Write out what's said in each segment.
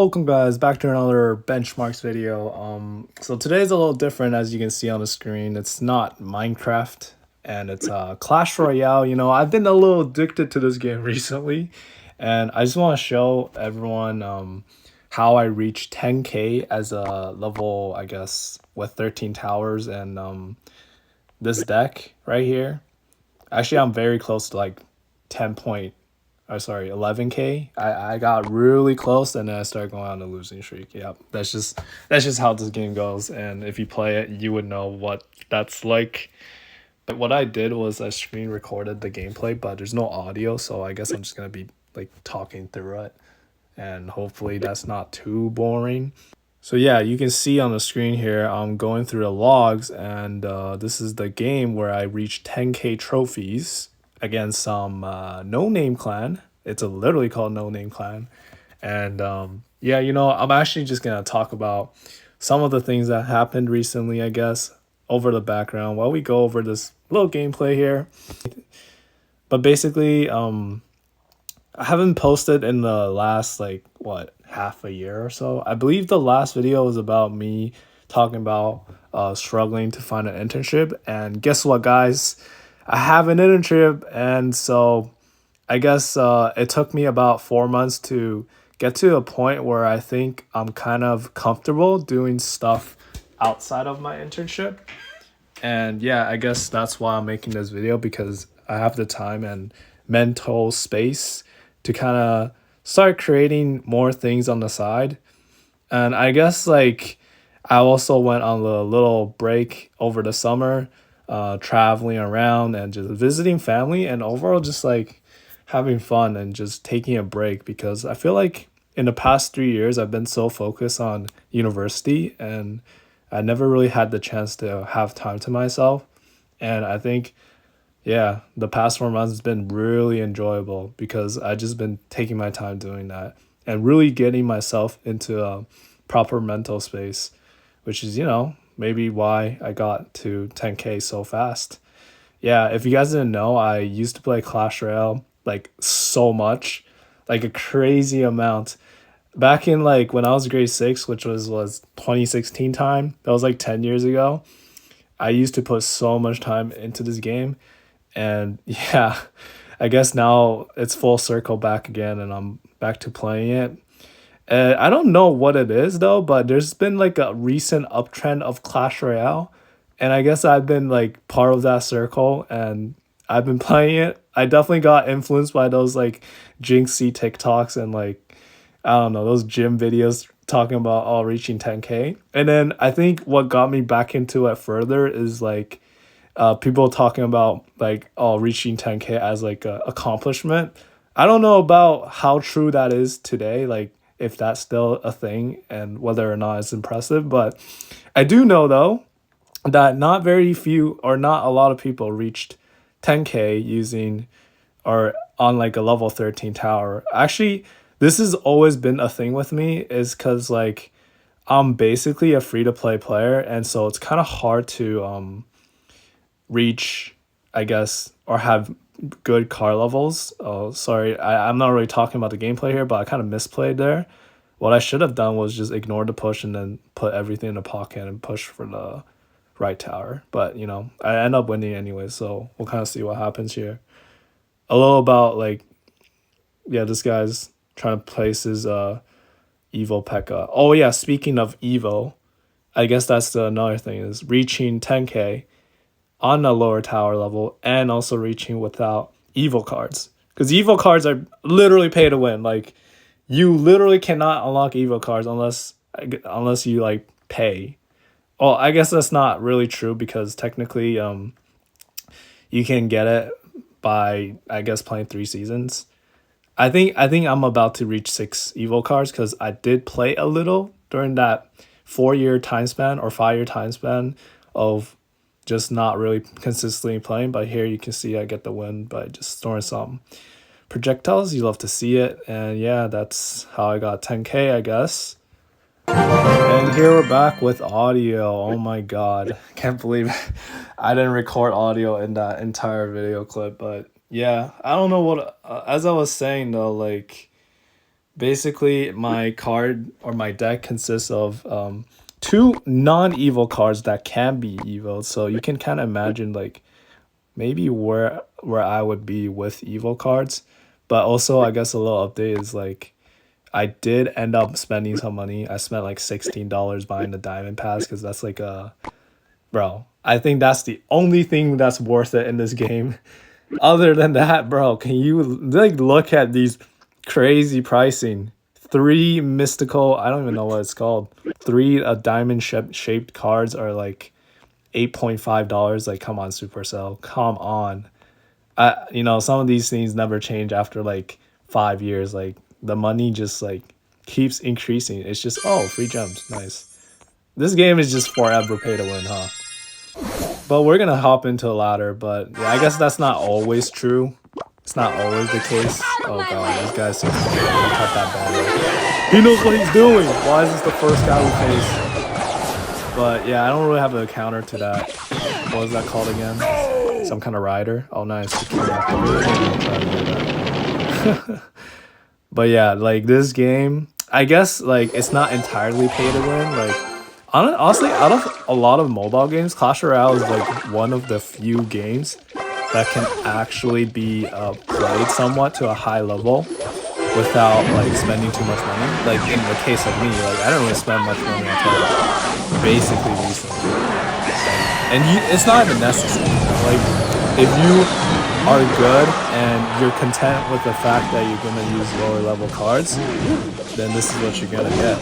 Welcome guys back to another benchmarks video. So today's a little different, as you can see on the screen. It's not Minecraft and it's Clash Royale. I've been a little addicted to this game recently, and I just want to show everyone how I reached 10k as a level, I guess, with 13 towers and this deck right here. Actually, I'm very close to like 10 point, 11k. I got really close, and then I started going on a losing streak. Yep, that's just how this game goes. And if you play it, you would know what that's like. But what I did was I screen recorded the gameplay, but there's no audio, so I guess I'm just gonna be like talking through it, and hopefully that's not too boring. So yeah, you can see on the screen here, I'm going through the logs, and this is the game where I reached 10k trophies against some no-name clan. It's literally called No-Name Clan. And yeah, I'm actually just going to talk about some of the things that happened recently, I guess, over the background while we go over this little gameplay here. But basically, I haven't posted in the last, like, what, half a year or so. I believe the last video was about me talking about struggling to find an internship. And guess what, guys? I have an internship, and so I guess it took me about 4 months to get to a point where I think I'm kind of comfortable doing stuff outside of my internship. And yeah, I guess that's why I'm making this video, because I have the time and mental space to kind of start creating more things on the side. And I guess like I also went on a little break over the summer, traveling around and just visiting family, and overall just like having fun and just taking a break, because I feel like in the past 3 years I've been so focused on university, and I never really had the chance to have time to myself. And I think, yeah, the past 4 months has been really enjoyable because I just been taking my time doing that and really getting myself into a proper mental space, which is, maybe why I got to 10k so fast. Yeah, if you guys didn't know, I used to play Clash Royale like so much, like a crazy amount. Back in like when I was grade 6, which was 2016 time, that was like 10 years ago. I used to put so much time into this game, and yeah, I guess now it's full circle back again, and I'm back to playing it. I don't know what it is though, but there's been like a recent uptrend of Clash Royale, and I guess I've been like part of that circle, and I've been playing it. I definitely got influenced by those like Jinxie TikToks and like, I don't know, those gym videos talking about all reaching 10k. And then I think what got me back into it further is like people talking about like reaching 10k as like a accomplishment. I don't know about how true that is today, like if that's still a thing and whether or not it's impressive, but I do know though that not very few or not a lot of people reached 10k using or on like a level 13 tower. Actually, this has always been a thing with me, is because like I'm basically a free to play player, and so it's kind of hard to reach, I guess, or have good car levels. Oh, sorry, I'm not really talking about the gameplay here, but I kind of misplayed there. What I should have done was just ignore the push and then put everything in the pocket and push for the right tower. But I end up winning anyway, so we'll kind of see what happens here. A little about like, yeah, this guy's trying to place his EVO P.E.K.K.A. Oh yeah, speaking of EVO, I guess that's another thing, is reaching 10k on a lower tower level and also reaching without EVO cards. Because EVO cards are literally pay to win. Like, you literally cannot unlock EVO cards unless you like pay. Well, I guess that's not really true, because technically you can get it by, I guess, playing 3 seasons. I think I'm about to reach 6 EVO cards, because I did play a little during that 4-year time span or 5-year time span of just not really consistently playing. But here you can see I get the win by just storing some projectiles. You love to see it. And yeah, that's how I got 10k, I guess. And here we're back with audio. Oh my god, can't believe I didn't record audio in that entire video clip. But yeah, I don't know what as I was saying though, like Basically, my card or my deck consists of two non-evil cards that can be evil. So you can kind of imagine like maybe where I would be with evil cards. But also, I guess a little update is like I did end up spending some money. I spent like $16 buying the diamond pass because that's like a bro. I think that's the only thing that's worth it in this game. Other than that, bro, can you like look at these crazy pricing? Three mystical, I don't even know what it's called. Three diamond shaped cards are like $8.5. Like, come on, Supercell, come on. Some of these things never change after like 5 years. Like the money just like keeps increasing. It's just free gems, nice. This game is just forever pay to win, huh? But we're gonna hop into a ladder, but yeah, I guess that's not always true. It's not always the case. Oh god, this guy's so cut that bad. He knows what he's doing. Why is this the first guy we face? But yeah, I don't really have a counter to that. What was that called again? Some kind of rider. Oh nice. But yeah, like this game, I guess like it's not entirely pay to win. Like honestly, out of a lot of mobile games, Clash Royale is like one of the few games that can actually be played somewhat to a high level without like spending too much money. Like in the case of me, like I don't really spend much money until basically recently, and it's not even necessary. Like if you are good and you're content with the fact that you're gonna use lower level cards, then this is what you're gonna get.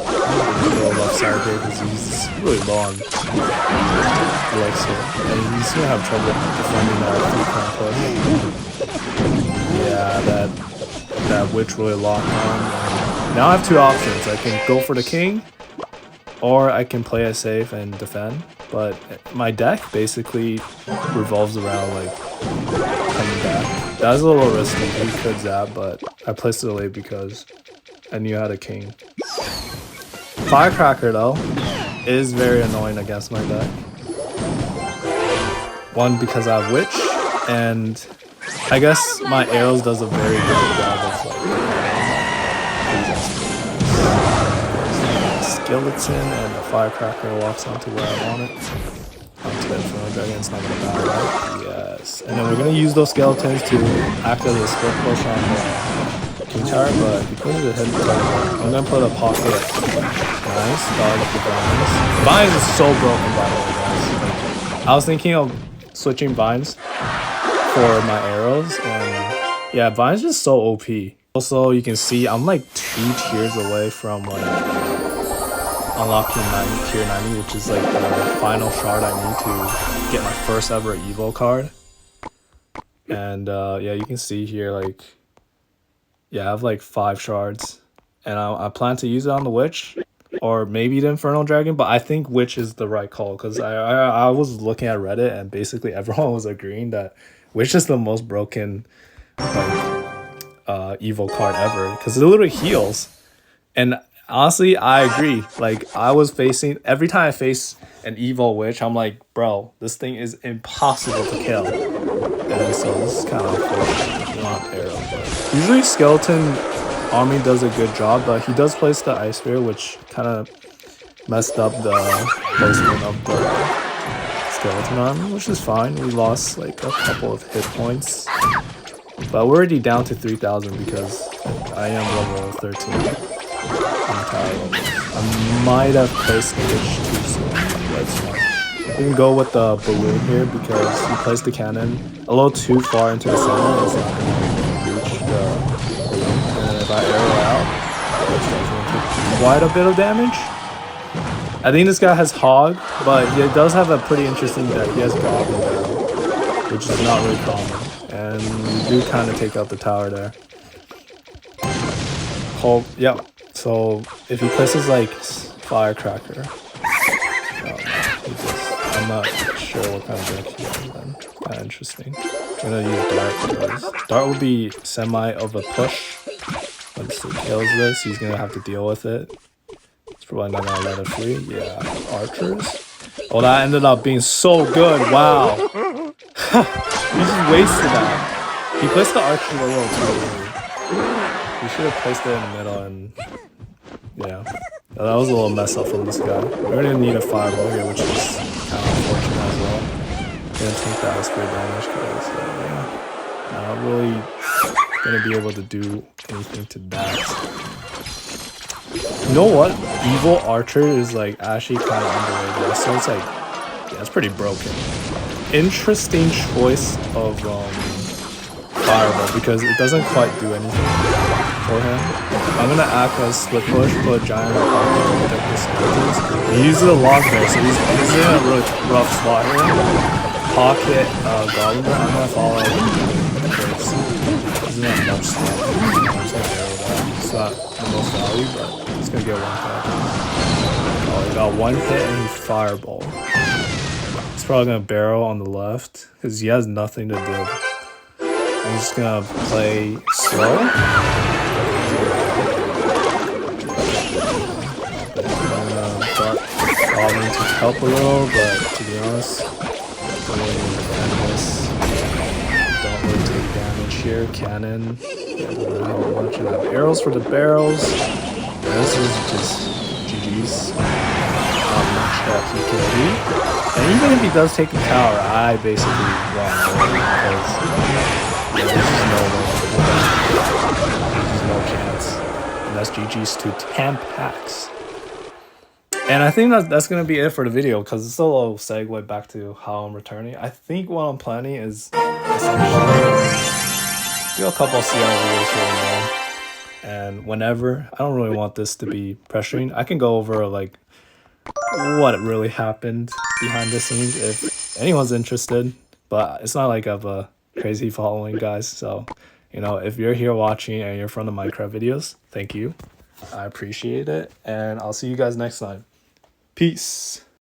Go left side here because he's really long. Elixir. And he's gonna have trouble defending that 3-point push. Yeah, that witch really locked on. Now I have two options. I can go for the king, or I can play it safe and defend. But my deck basically revolves around like coming back. That was a little risky. He could zap, but I placed it late because I knew I had a king. Firecracker though is very annoying against my deck. One, because I have witch, and I guess my arrows does a very good job of like skeleton, and the firecracker walks onto where I want it. Onto the Inferno Dragon, it's not gonna die, right? Yes. And then we're gonna use those skeletons to act as a split push on the king tower, but because of the hidden target, I'm gonna put a pocket. Nice, dog up the vines. Vines is so broken, by the way, guys. Like, I was thinking of switching vines for my arrows, and yeah, vines is so OP. Also, you can see I'm like 2 tiers away from like unlocking tier 90, which is like the final shard I need to get my first ever Evo card. And yeah, you can see here like, yeah, I have like 5 shards, and I plan to use it on the witch. Or maybe the Infernal Dragon, but I think Witch is the right call because I was looking at Reddit and basically everyone was agreeing that Witch is the most broken like evil card ever because it literally heals. And honestly, I agree. Like I was facing every time I face an evil witch, I'm like, bro, this thing is impossible to kill. And so this is kind of unfortunate. Not terrible. But usually skeleton army does a good job, but he does place the ice spear, which kind of messed up the placement of the skeleton army, which is fine. We lost like a couple of hit points, but we're already down to 3,000 because I am level 13 on the tower level. I might have placed the witch too soon, but it's fine. We can go with the balloon here because he placed the cannon a little too far into the center. It's not going to reach the. If I arrow out, which is going to take quite a bit of damage. I think this guy has Hog, but he does have a pretty interesting deck. He has Goblin Arrow, which is not really common. And we do kind of take out the tower there. Hulk, yep. So if he places like Firecracker, I'm not sure what kind of deck he has then. Kind of interesting. I'm gonna use Dart because Dart will be semi of a push. Once he kills this, he's gonna have to deal with it. It's probably not gonna let it free. Yeah, archers. Oh, that ended up being so good. Wow. He just wasted that. He placed the archer a little too early. He You should have placed it in the middle and yeah. That was a little mess up from this guy. We're gonna need a fireball here, which is kind of unfortunate as well. Gonna take that as free damage because yeah, not really gonna be able to do anything to that. You know what? EVO Archer is like actually kind of underrated. So it's like, yeah, it's pretty broken. Interesting choice of fireball because it doesn't quite do anything for him. I'm gonna act as split push, put a giant in the pocket and protect the skeletons. He uses a log there, so he's in a really rough spot here. Pocket goblin there. I'm gonna follow first. He's not much spot. I'm just gonna arrow that. It's not the most value, but he's gonna get one hit. Oh, he got one hit and he fireball. He's probably gonna barrel on the left because he has nothing to do. I'm just gonna play slow. I'm gonna start falling to help a little, but to be honest, don't really take damage here. Cannon, doesn't help much. And I have arrows for the barrels. This is just GG's. Not much that he can do. And even if he does take the tower, I basically won because there's no chance. And that's GG's to 10 packs. And I think that's gonna be it for the video because it's a little segue back to how I'm returning. I think what I'm planning is essentially do a couple CR videos here and there. And whenever, I don't really want this to be pressuring. I can go over like what really happened behind the scenes if anyone's interested. But it's not like I have a crazy following, guys. So, you know, if you're here watching and you're from the Minecraft videos, thank you. I appreciate it. And I'll see you guys next time. Peace.